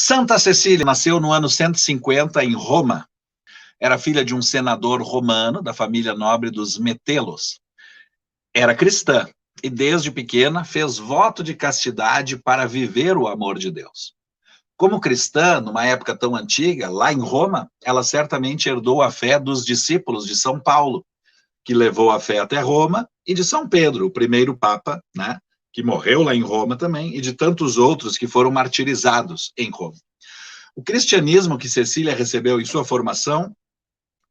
Santa Cecília nasceu no ano 150 em Roma. Era filha de um senador romano da família nobre dos Metelos. Era cristã e desde pequena fez voto de castidade para viver o amor de Deus. Como cristã, numa época tão antiga, lá em Roma, ela certamente herdou a fé dos discípulos de São Paulo, que levou a fé até Roma, e de São Pedro, o primeiro papa, né, que morreu lá em Roma também, e de tantos outros que foram martirizados em Roma. O cristianismo que Cecília recebeu em sua formação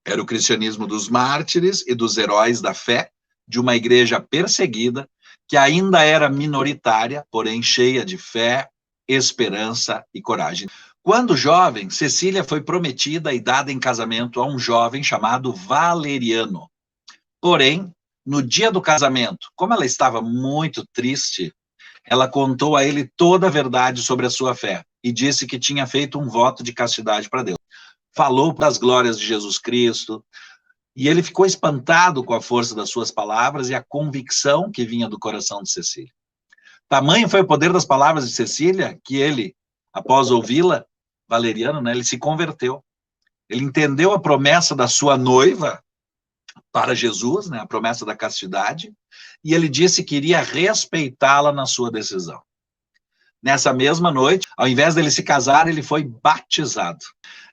era o cristianismo dos mártires e dos heróis da fé, de uma igreja perseguida, que ainda era minoritária, porém cheia de fé, esperança e coragem. Quando jovem, Cecília foi prometida e dada em casamento a um jovem chamado Valeriano. Porém, no dia do casamento, como ela estava muito triste, ela contou a ele toda a verdade sobre a sua fé e disse que tinha feito um voto de castidade para Deus. Falou para as glórias de Jesus Cristo, e ele ficou espantado com a força das suas palavras e a convicção que vinha do coração de Cecília. Tamanho foi o poder das palavras de Cecília que ele, após ouvi-la, Valeriano, né, ele se converteu. Ele entendeu a promessa da sua noiva para Jesus, né, a promessa da castidade, e ele disse que iria respeitá-la na sua decisão. Nessa mesma noite, ao invés dele se casar, ele foi batizado.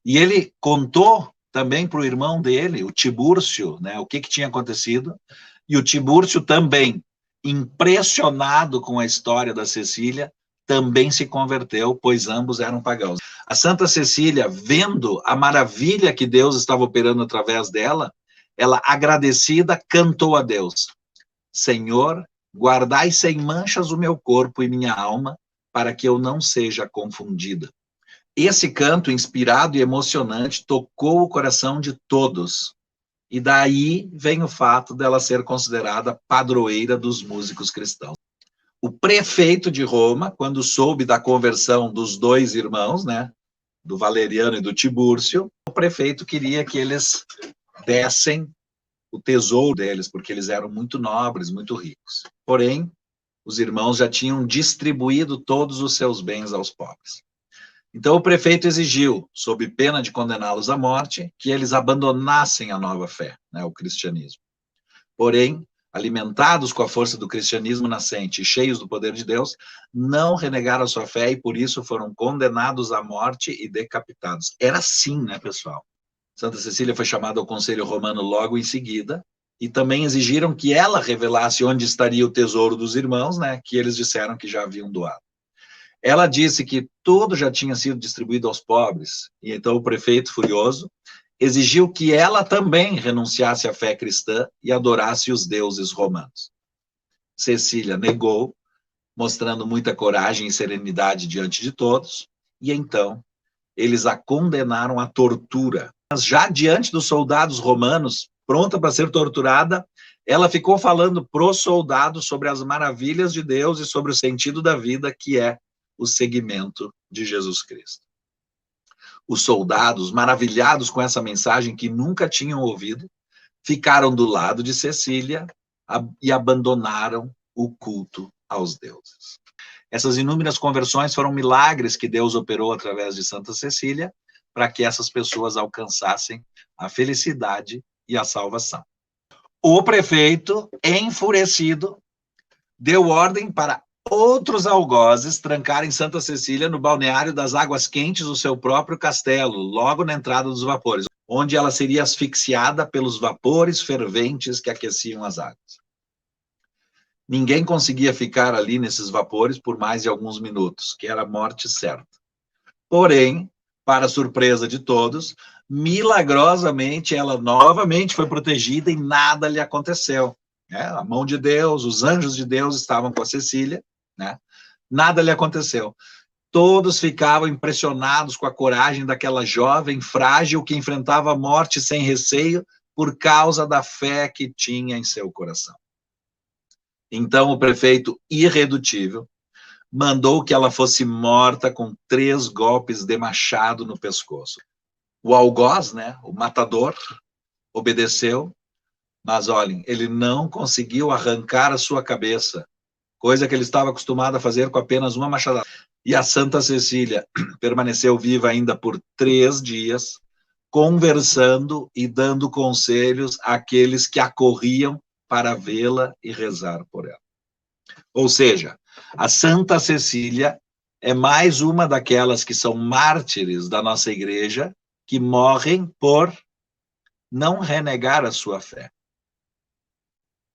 E ele contou também para o irmão dele, o Tibúrcio, né, o que tinha acontecido, e o Tibúrcio também, impressionado com a história da Cecília, também se converteu, pois ambos eram pagãos. A Santa Cecília, vendo a maravilha que Deus estava operando através dela, ela, agradecida, cantou a Deus: Senhor, guardai sem manchas o meu corpo e minha alma, para que eu não seja confundida. Esse canto inspirado e emocionante tocou o coração de todos. E daí vem o fato dela ser considerada padroeira dos músicos cristãos. O prefeito de Roma, quando soube da conversão dos dois irmãos, né, do Valeriano e do Tibúrcio, o prefeito queria que eles dessem o tesouro deles, porque eles eram muito nobres, muito ricos. Porém, os irmãos já tinham distribuído todos os seus bens aos pobres. Então o prefeito exigiu, sob pena de condená-los à morte, que eles abandonassem a nova fé, né, o cristianismo. Porém, alimentados com a força do cristianismo nascente e cheios do poder de Deus, não renegaram a sua fé e por isso foram condenados à morte e decapitados. Era assim, né, pessoal? Santa Cecília foi chamada ao Conselho Romano logo em seguida, e também exigiram que ela revelasse onde estaria o tesouro dos irmãos, né, que eles disseram que já haviam doado. Ela disse que tudo já tinha sido distribuído aos pobres, e então o prefeito, furioso, exigiu que ela também renunciasse à fé cristã e adorasse os deuses romanos. Cecília negou, mostrando muita coragem e serenidade diante de todos, e então eles a condenaram à tortura. Mas já diante dos soldados romanos, pronta para ser torturada, ela ficou falando para os soldados sobre as maravilhas de Deus e sobre o sentido da vida, que é o seguimento de Jesus Cristo. Os soldados, maravilhados com essa mensagem que nunca tinham ouvido, ficaram do lado de Cecília e abandonaram o culto aos deuses. Essas inúmeras conversões foram milagres que Deus operou através de Santa Cecília para que essas pessoas alcançassem a felicidade e a salvação. O prefeito, enfurecido, deu ordem para outros algozes trancarem Santa Cecília no balneário das Águas Quentes do seu próprio castelo, logo na entrada dos vapores, onde ela seria asfixiada pelos vapores ferventes que aqueciam as águas. Ninguém conseguia ficar ali nesses vapores por mais de alguns minutos, que era a morte certa. Porém, para surpresa de todos, milagrosamente ela novamente foi protegida e nada lhe aconteceu. A mão de Deus, os anjos de Deus estavam com a Cecília, né? Nada lhe aconteceu. Todos ficavam impressionados com a coragem daquela jovem frágil que enfrentava a morte sem receio por causa da fé que tinha em seu coração. Então o prefeito, irredutível, mandou que ela fosse morta com 3 golpes de machado no pescoço. O algoz, né, o matador, obedeceu, mas olhem, ele não conseguiu arrancar a sua cabeça, coisa que ele estava acostumado a fazer com apenas uma machadada. E a Santa Cecília permaneceu viva ainda por 3 dias, conversando e dando conselhos àqueles que acorriam para vê-la e rezar por ela. Ou seja, a Santa Cecília é mais uma daquelas que são mártires da nossa igreja, que morrem por não renegar a sua fé.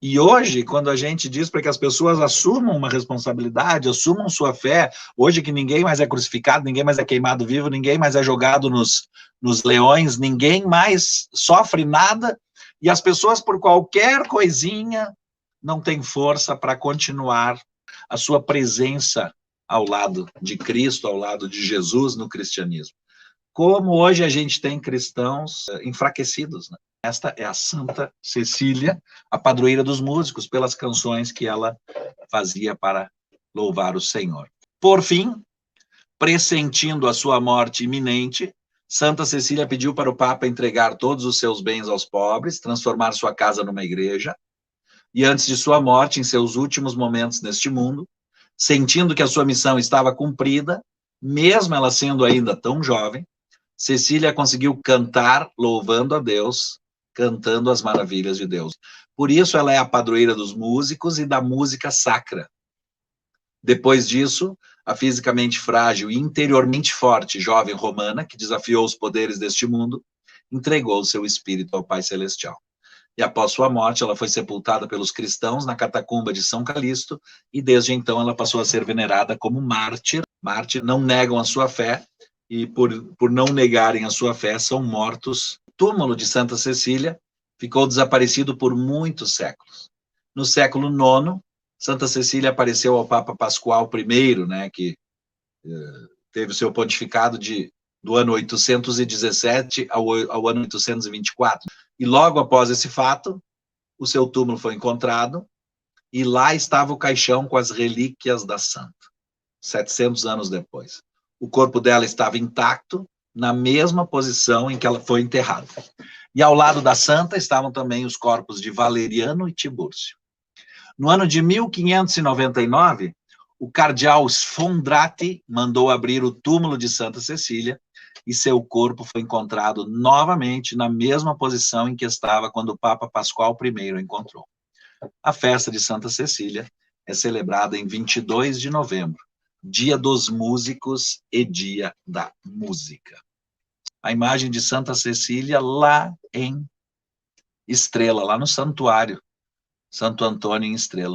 E hoje, quando a gente diz para que as pessoas assumam uma responsabilidade, assumam sua fé, hoje que ninguém mais é crucificado, ninguém mais é queimado vivo, ninguém mais é jogado nos leões, ninguém mais sofre nada, e as pessoas, por qualquer coisinha, não têm força para continuar a sua presença ao lado de Cristo, ao lado de Jesus no cristianismo. Como hoje a gente tem cristãos enfraquecidos, né? Esta é a Santa Cecília, a padroeira dos músicos, pelas canções que ela fazia para louvar o Senhor. Por fim, pressentindo a sua morte iminente, Santa Cecília pediu para o Papa entregar todos os seus bens aos pobres, transformar sua casa numa igreja, e antes de sua morte, em seus últimos momentos neste mundo, sentindo que a sua missão estava cumprida, mesmo ela sendo ainda tão jovem, Cecília conseguiu cantar louvando a Deus, cantando as maravilhas de Deus. Por isso ela é a padroeira dos músicos e da música sacra. Depois disso, a fisicamente frágil e interiormente forte jovem romana, que desafiou os poderes deste mundo, entregou seu espírito ao Pai Celestial. E após sua morte, ela foi sepultada pelos cristãos na catacumba de São Calixto, e desde então ela passou a ser venerada como mártir. Mártir não negam a sua fé, e por não negarem a sua fé, são mortos. O túmulo de Santa Cecília ficou desaparecido por muitos séculos. No século IX, Santa Cecília apareceu ao Papa Pascoal I, né, que teve o seu pontificado do ano 817 ao ano 824. E logo após esse fato, o seu túmulo foi encontrado, e lá estava o caixão com as relíquias da santa, 700 anos depois. O corpo dela estava intacto, na mesma posição em que ela foi enterrada. E ao lado da santa estavam também os corpos de Valeriano e Tibúrcio. No ano de 1599, o cardeal Sfondrati mandou abrir o túmulo de Santa Cecília, e seu corpo foi encontrado novamente na mesma posição em que estava quando o Papa Pascoal I o encontrou. A festa de Santa Cecília é celebrada em 22 de novembro, Dia dos Músicos e Dia da Música. A imagem de Santa Cecília lá em Estrela, lá no santuário Santo Antônio em Estrela.